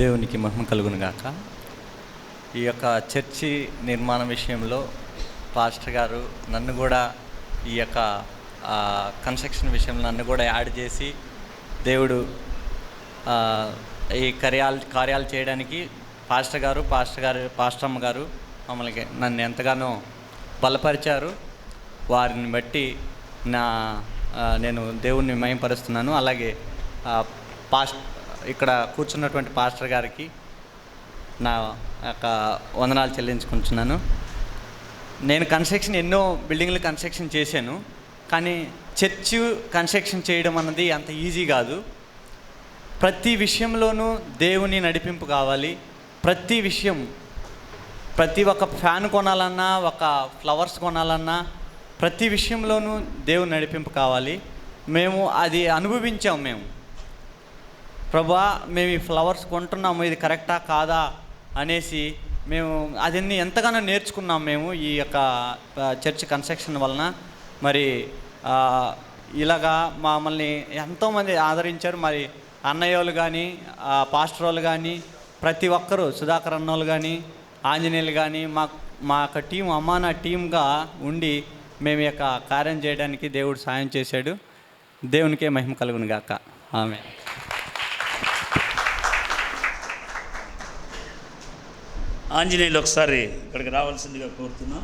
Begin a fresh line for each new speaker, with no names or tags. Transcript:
దేవునికి మహిమ కలుగును గాక. ఈ యొక్క చర్చి నిర్మాణ విషయంలో పాస్టర్ గారు నన్ను కూడా ఈ యొక్క కన్స్ట్రక్షన్ విషయంలో నన్ను కూడా యాడ్ చేసి దేవుడు ఈ కార్యాలు చేయడానికి పాస్టర్ అమ్మ గారు మమ్మల్ని నన్ను ఎంతగానో బలపరిచారు. వారిని బట్టి నేను దేవుణ్ణి మహిమపరుస్తున్నాను. అలాగే ఇక్కడ కూర్చున్నటువంటి పాస్టర్ గారికి నా యొక్క వందనాలు చెల్లించుకుంటున్నాను. నేను ఎన్నో బిల్డింగ్లు కన్స్ట్రక్షన్ చేశాను, కానీ చర్చ్ కన్స్ట్రక్షన్ చేయడం అన్నది అంత ఈజీ కాదు. ప్రతి విషయంలోనూ దేవుని నడిపింపు కావాలి. ప్రతి ఒక్క ఫ్యాన్ కొనాలన్నా, ఒక ఫ్లవర్స్ కొనాలన్నా, ప్రతి విషయంలోనూ దేవుని నడిపింపు కావాలి. మేము అది అనుభవించాము. ప్రభువా, మేము ఈ ఫ్లవర్స్ కొంటున్నాము, ఇది కరెక్టా కాదా అనేసి మేము అదన్నీ ఎంతగానో నేర్చుకున్నాం మేము ఈ యొక్క చర్చ్ కన్స్ట్రక్షన్ వలన. మరి ఇలాగా మమ్మల్ని ఎంతోమంది ఆదరించారు. మరి అన్నయ్యోళ్ళు కానీ, పాస్టర్ వాళ్ళు కానీ, ప్రతి ఒక్కరూ, సుధాకర్ అన్నోళ్ళు కానీ, ఆంజనేయులు కానీ, మా యొక్క టీం అమ్మానా టీమ్గా ఉండి మేము యొక్క కార్యం చేయడానికి దేవుడు సాయం చేశాడు. దేవునికే మహిమ కలుగును గాక. ఆమేన్.
ఆంజనేయులు ఒకసారి ఇక్కడికి రావాల్సిందిగా కోరుతున్నాం.